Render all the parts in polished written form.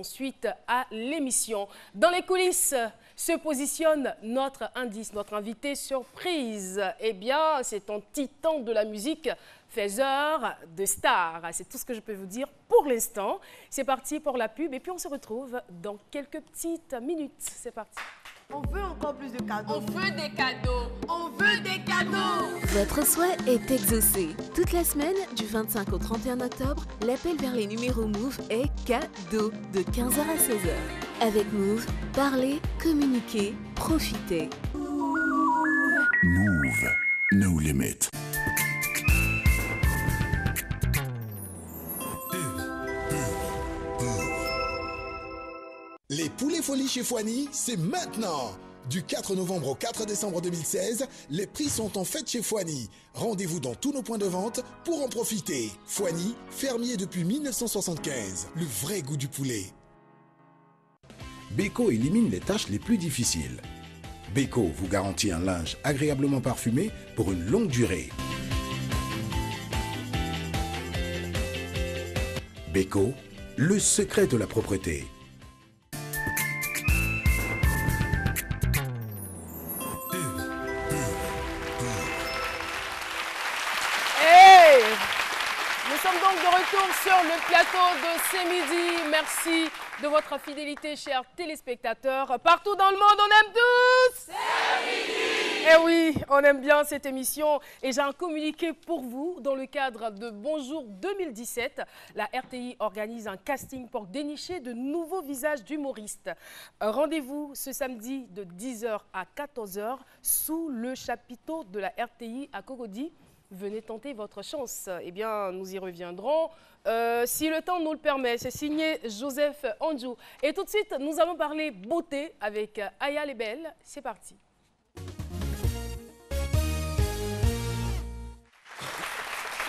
ensuite à l'émission. Dans les coulisses se positionne notre indice, notre invité surprise. Eh bien, c'est un titan de la musique, faiseur de stars. C'est tout ce que je peux vous dire pour l'instant. C'est parti pour la pub et puis on se retrouve dans quelques petites minutes. C'est parti. On veut encore plus de cadeaux. On veut des cadeaux. On veut des cadeaux. Votre souhait est exaucé. Toute la semaine, du 25 au 31 octobre, l'appel vers les numéros Move est cadeau de 15h à 16h. Avec Move, parlez, communiquez, profitez. Move, no limit. Les poulets folies chez Foigny, c'est maintenant! Du 4 novembre au 4 décembre 2016, les prix sont en fête chez Foigny. Rendez-vous dans tous nos points de vente pour en profiter. Foigny, fermier depuis 1975. Le vrai goût du poulet. Beko élimine les tâches les plus difficiles. Beko vous garantit un linge agréablement parfumé pour une longue durée. Beko, le secret de la propreté. Nous sommes donc de retour sur le plateau de C'est Midi. Merci de votre fidélité, chers téléspectateurs. Partout dans le monde, on aime tous C'est Midi. Eh oui, on aime bien cette émission. Et j'ai un communiqué pour vous. Dans le cadre de Bonjour 2017, la RTI organise un casting pour dénicher de nouveaux visages d'humoristes. Rendez-vous ce samedi de 10h à 14h sous le chapiteau de la RTI à Cocody. Venez tenter votre chance. Eh bien, nous y reviendrons si le temps nous le permet. C'est signé Joseph Anjou. Et tout de suite, nous allons parler beauté avec Aya Lebel. C'est parti.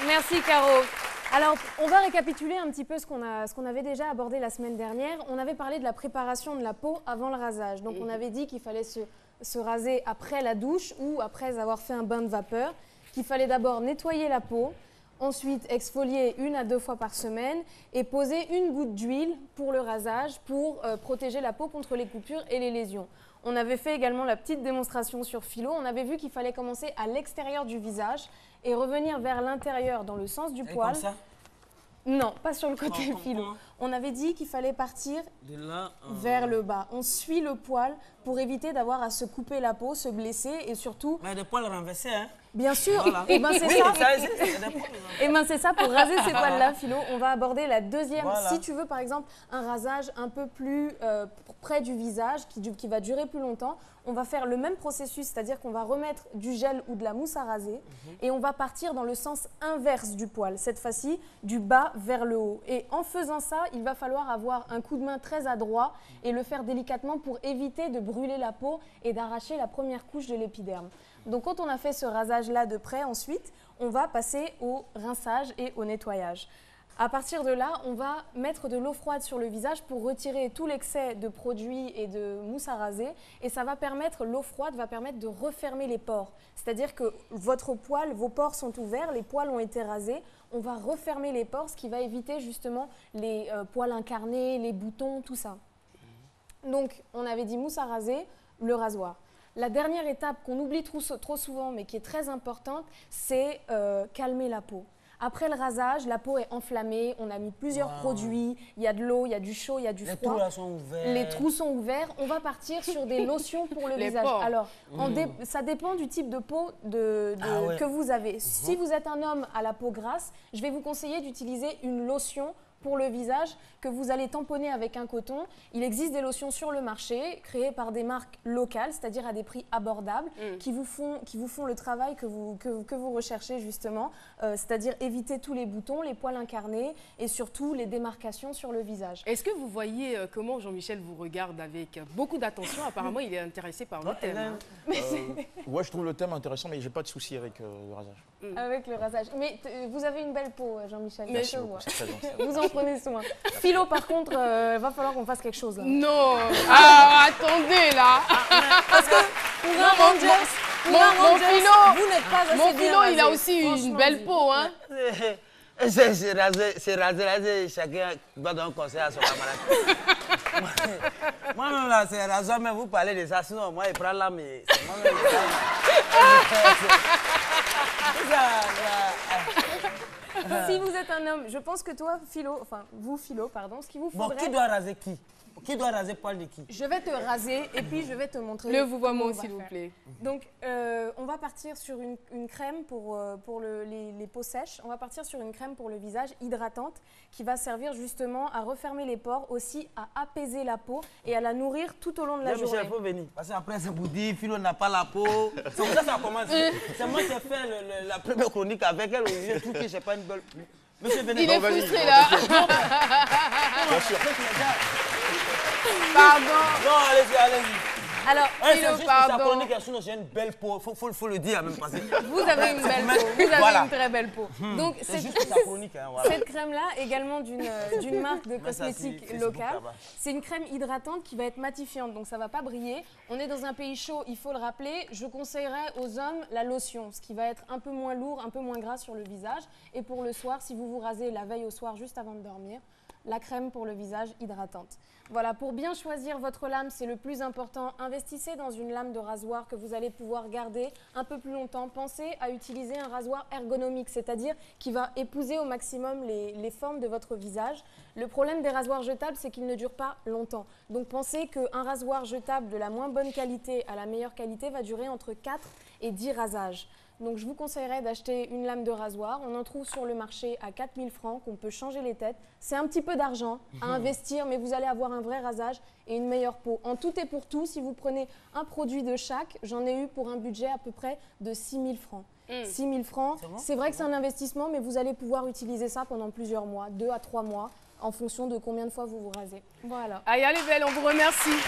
Merci Caro. Alors, on va récapituler un petit peu ce qu'on avait déjà abordé la semaine dernière. On avait parlé de la préparation de la peau avant le rasage. Donc, on avait dit qu'il fallait se raser après la douche ou après avoir fait un bain de vapeur. Qu'il fallait d'abord nettoyer la peau, ensuite exfolier 1 à 2 fois par semaine et poser une goutte d'huile pour le rasage pour protéger la peau contre les coupures et les lésions. On avait fait également la petite démonstration sur Philo. On avait vu qu'il fallait commencer à l'extérieur du visage et revenir vers l'intérieur dans le sens du poil. Comme ça ? Non, pas sur le côté Philo. On avait dit qu'il fallait partir de là, vers le bas. On suit le poil pour éviter d'avoir à se couper la peau, se blesser et surtout... Mais des poils renversés, hein? Bien sûr, voilà. Et ben c'est ça. Et ben c'est ça, pour raser ces poils-là, Philo, on va aborder la deuxième. Voilà. Si tu veux par exemple un rasage un peu plus près du visage, qui va durer plus longtemps, on va faire le même processus, c'est-à-dire qu'on va remettre du gel ou de la mousse à raser et on va partir dans le sens inverse du poil, cette fois-ci du bas vers le haut. Et en faisant ça, il va falloir avoir un coup de main très adroit et le faire délicatement pour éviter de brûler la peau et d'arracher la première couche de l'épiderme. Donc quand on a fait ce rasage-là de près, ensuite, on va passer au rinçage et au nettoyage. À partir de là, on va mettre de l'eau froide sur le visage pour retirer tout l'excès de produits et de mousse à raser. Et ça va permettre, l'eau froide va permettre de refermer les pores. C'est-à-dire que votre poil, vos pores sont ouverts, les poils ont été rasés. On va refermer les pores, ce qui va éviter justement les poils incarnés, les boutons, tout ça. Donc, on avait dit mousse à raser, le rasoir. La dernière étape qu'on oublie trop souvent, mais qui est très importante, c'est calmer la peau. Après le rasage, la peau est enflammée, on a mis plusieurs produits, il y a de l'eau, il y a du chaud, il y a du froid. Les trous sont ouverts. Les trous sont ouverts. On va partir sur des lotions pour le visage. Pores. Alors, ça dépend du type de peau que vous avez. Si vous êtes un homme à la peau grasse, je vais vous conseiller d'utiliser une lotion pour le visage que vous allez tamponner avec un coton. Il existe des lotions sur le marché créées par des marques locales, c'est-à-dire à des prix abordables, qui vous font le travail que vous recherchez justement, c'est-à-dire éviter tous les boutons, les poils incarnés et surtout les démarcations sur le visage. Est-ce que vous voyez comment Jean-Michel vous regarde avec beaucoup d'attention? Apparemment, il est intéressé par le thème. Ouais, je trouve le thème intéressant, mais j'ai pas de souci avec le rasage. Avec le rasage. Mais vous avez une belle peau, Jean-Michel. Merci beaucoup, c'est très gentil. Vous en prenez soin. Philo, par contre, va falloir qu'on fasse quelque chose. Là. Non. Ah, attendez là. Parce que pour un Rangers, mon Philo, vous n'êtes pas assez mon bien Philo, rasé. il a aussi une belle peau, hein. C'est rasé, chacun va donner un conseil à son camarade. là, c'est rasoir, mais vous parlez de ça. Sinon, moi, il prend là, mais c'est moi-même. Si vous êtes un homme, je pense que toi, Philo, enfin, vous, Philo, pardon, ce qu'il vous faudrait... Bon, qui doit raser qui? Qui doit raser poil de qui? Je vais te raser et puis je vais te montrer... Le vouvoiement, comment on va s'il vous faire. plaît. Donc, on va partir sur une crème pour les peaux sèches. On va partir sur une crème pour le visage hydratante qui va servir justement à refermer les pores, aussi à apaiser la peau et à la nourrir tout au long de la journée. Michel, il faut venir. Parce qu'après, c'est pour dire, Philo n'a pas la peau. C'est comme ça que ça commence. C'est moi qui ai fait la première chronique avec elle. J'ai trouvé que je n'ai pas une belle... Monsieur, venez. Il est frustré là. Bien sûr. Pardon. Non, allez-y, allez-y. Alors, C'est Philo, juste que sa pardon. chronique, j'ai une belle peau. Faut le dire même. Parce que vous avez une belle peau. Vous avez Voilà. une très belle peau. Donc, c'est juste que sa chronique. Hein, voilà. cette crème-là, également d'une marque de Mais ça, cosmétiques c'est locale, Facebook, là-bas. c'est une crème hydratante qui va être matifiante, donc ça ne va pas briller. On est dans un pays chaud, il faut le rappeler. Je conseillerais aux hommes la lotion, ce qui va être un peu moins lourd, un peu moins gras sur le visage. Et pour le soir, si vous vous rasez la veille au soir, juste avant de dormir, la crème pour le visage hydratante. Voilà, pour bien choisir votre lame, c'est le plus important. Investissez dans une lame de rasoir que vous allez pouvoir garder un peu plus longtemps. Pensez à utiliser un rasoir ergonomique, c'est-à-dire qui va épouser au maximum les formes de votre visage. Le problème des rasoirs jetables, c'est qu'ils ne durent pas longtemps. Donc pensez qu'un rasoir jetable de la moins bonne qualité à la meilleure qualité va durer entre 4 et 10 rasages. Donc je vous conseillerais d'acheter une lame de rasoir. On en trouve sur le marché à 4 000 francs, qu'on peut changer les têtes. C'est un petit peu d'argent à investir, mais vous allez avoir un vrai rasage et une meilleure peau. En tout et pour tout, si vous prenez un produit de chaque, j'en ai eu pour un budget à peu près de 6 000 francs. 6 000 francs, c'est vrai que c'est un investissement, mais vous allez pouvoir utiliser ça pendant plusieurs mois, 2 à 3 mois, en fonction de combien de fois vous vous rasez. Voilà. Aïe, allez belle, on vous remercie.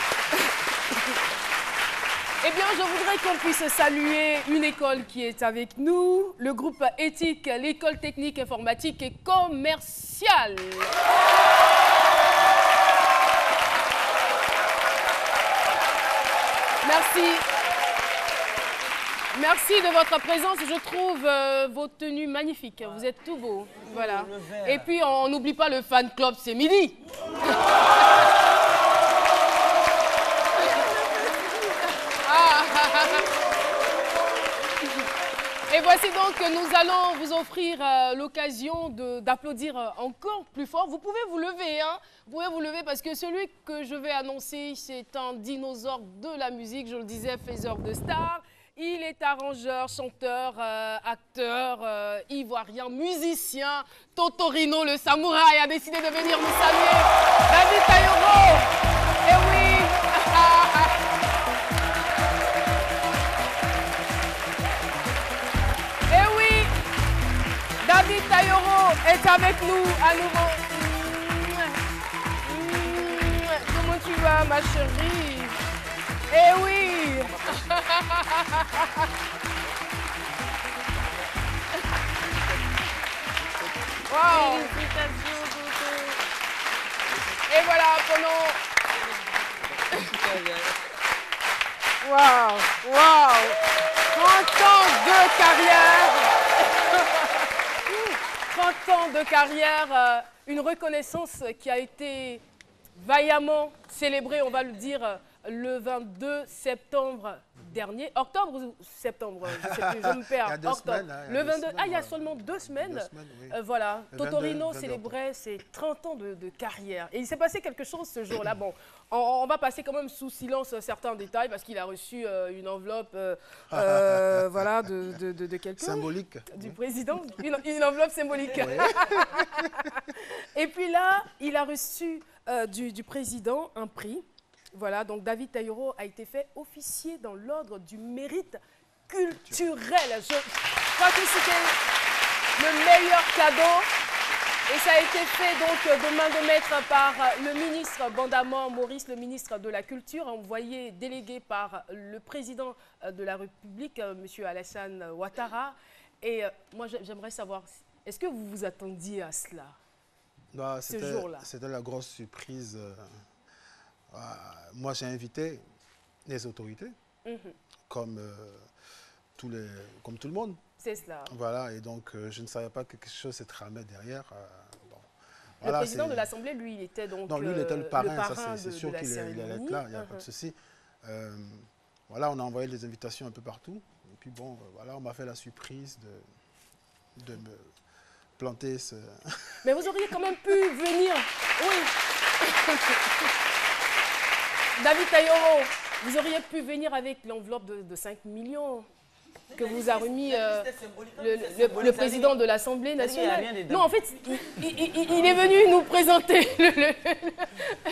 Eh bien, je voudrais qu'on puisse saluer une école qui est avec nous, le groupe éthique, l'école technique informatique et commerciale. Merci. Merci de votre présence. Je trouve vos tenues magnifiques. Vous êtes tout beaux. Voilà. Et puis, on n'oublie pas le fan club, c'est midi. Et voici donc que nous allons vous offrir l'occasion d'applaudir encore plus fort. Vous pouvez vous lever, hein? Vous pouvez vous lever parce que celui que je vais annoncer, c'est un dinosaure de la musique, je le disais, faiseur de stars. Il est arrangeur, chanteur, acteur, ivoirien, musicien. Totorino, le samouraï, a décidé de venir nous saluer. David Tayoro. Eh oui. Eh oui, David Tayoro est avec nous à nouveau. Comment tu vas, ma chérie? Eh oui. Wow. Et voilà, pendant... Waouh, waouh, 30 ans de carrière, 30 ans de carrière, une reconnaissance qui a été vaillamment célébrée, on va le dire, le 22 septembre dernier, octobre ou septembre, je sais plus, je me perds. Il y a 2 octobre. semaines. Hein, le 22, semaines, il y a seulement 2 semaines. 2 semaines, oui. Voilà, Le Totorino 22 célébrait ses 30 ans de carrière. Et il s'est passé quelque chose ce jour-là. Bon, on va passer quand même sous silence certains détails parce qu'il a reçu une enveloppe voilà, de quelqu'un. Symbolique. Du président, une enveloppe symbolique. Oui. Et puis là, il a reçu du président un prix. Voilà, donc David Tayoro a été fait officier dans l'ordre du mérite culturel. Je crois que c'était le meilleur cadeau. Et ça a été fait donc de main de maître par le ministre Bandamon Maurice, le ministre de la Culture, envoyé délégué par le président de la République, M. Alassane Ouattara. Et moi, j'aimerais savoir, est-ce que vous vous attendiez à cela, Bah, ce jour-là? C'était la grosse surprise. Moi, j'ai invité les autorités, comme tout le monde. C'est cela. Voilà, et donc je ne savais pas que quelque chose se tramait derrière. Bon, Le président de l'Assemblée, lui, il était donc non, lui, il était le parrain, c'est de sûr la qu'il allait être là, il n'y a pas de souci. Voilà, on a envoyé des invitations un peu partout. Et puis bon, voilà, on m'a fait la surprise de me planter ce... Mais vous auriez quand même pu venir. Oui. David Tayoro, vous auriez pu venir avec l'enveloppe de 5 millions que vous a remis le président de l'Assemblée nationale. Non, en fait, il est venu nous présenter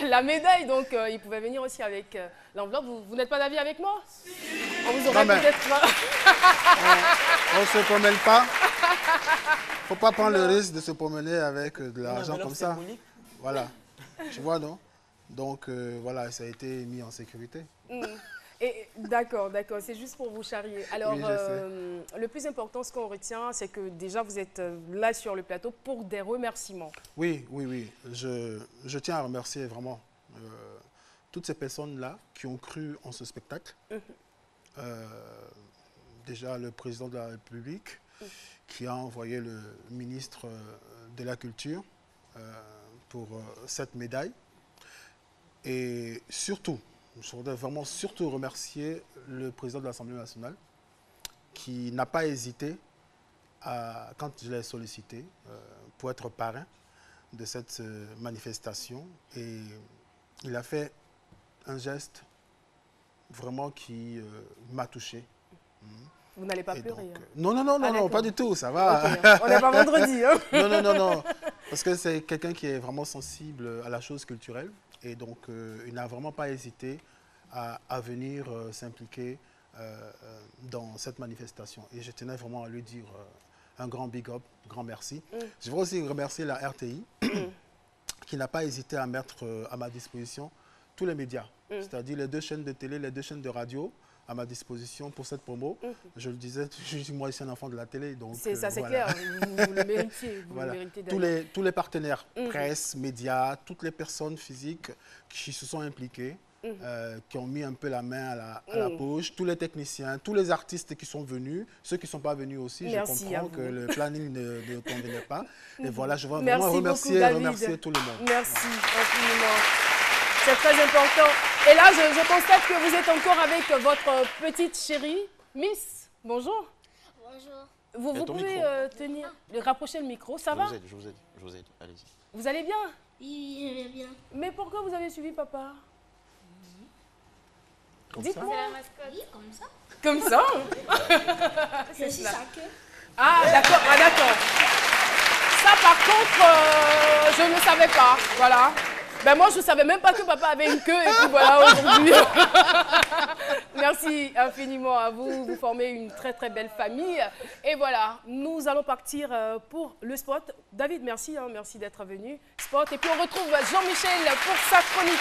la médaille, donc il pouvait venir aussi avec l'enveloppe. Vous n'êtes pas d'avis avec moi? On vous aurait peut-être... On ne se promène pas. Il ne faut pas prendre le risque de se promener avec de l'argent comme ça. Voilà. Tu vois, non? Donc, voilà, ça a été mis en sécurité. D'accord, c'est juste pour vous charrier. Alors, oui, le plus important, ce qu'on retient, c'est que déjà, vous êtes là sur le plateau pour des remerciements. Oui. Je tiens à remercier vraiment toutes ces personnes-là qui ont cru en ce spectacle. Déjà, le président de la République qui a envoyé le ministre de la Culture pour cette médaille. Et surtout, je voudrais vraiment surtout remercier le président de l'Assemblée nationale qui n'a pas hésité, quand je l'ai sollicité, pour être parrain de cette manifestation. Et il a fait un geste vraiment qui m'a touché. Vous n'allez pas pleurer? Non, pas du tout, ça va. Okay. On n'est pas vendredi. Hein. Non. Parce que c'est quelqu'un qui est vraiment sensible à la chose culturelle. Et donc, il n'a vraiment pas hésité à venir s'impliquer dans cette manifestation. Et je tenais vraiment à lui dire un grand big up, grand merci. Je voudrais aussi remercier la RTI qui n'a pas hésité à mettre à ma disposition tous les médias, c'est-à-dire les 2 chaînes de télé, les 2 chaînes de radio à ma disposition pour cette promo. Je le disais, moi, je suis un enfant de la télé. C'est ça, c'est clair, vous le méritez. Voilà. Tous les partenaires, presse, médias, toutes les personnes physiques qui se sont impliquées, qui ont mis un peu la main à la poche, tous les techniciens, tous les artistes qui sont venus, ceux qui ne sont pas venus aussi, merci, je comprends que le planning ne convenait pas. Et voilà, je veux merci vraiment remercier tout le monde. Merci infiniment. C'est très important. Et là, je constate que vous êtes encore avec votre petite chérie, Miss. Bonjour. Bonjour. Vous pouvez rapprocher le micro, ça va? Je vous aide, allez-y. Vous allez bien? Oui, je vais bien. Mais pourquoi vous avez suivi papa? Dites-moi. C'est la mascotte. Oui, comme ça. Comme ça? C'est ça que... Ah, d'accord. Ça, par contre, je ne savais pas. Voilà. Ben moi, je ne savais même pas que papa avait une queue et puis voilà, aujourd'hui. Merci infiniment à vous. Vous formez une très, très belle famille. Et voilà, nous allons partir pour le spot. David, merci. Merci d'être venu. Spot. Et puis, on retrouve Jean-Michel pour sa chronique.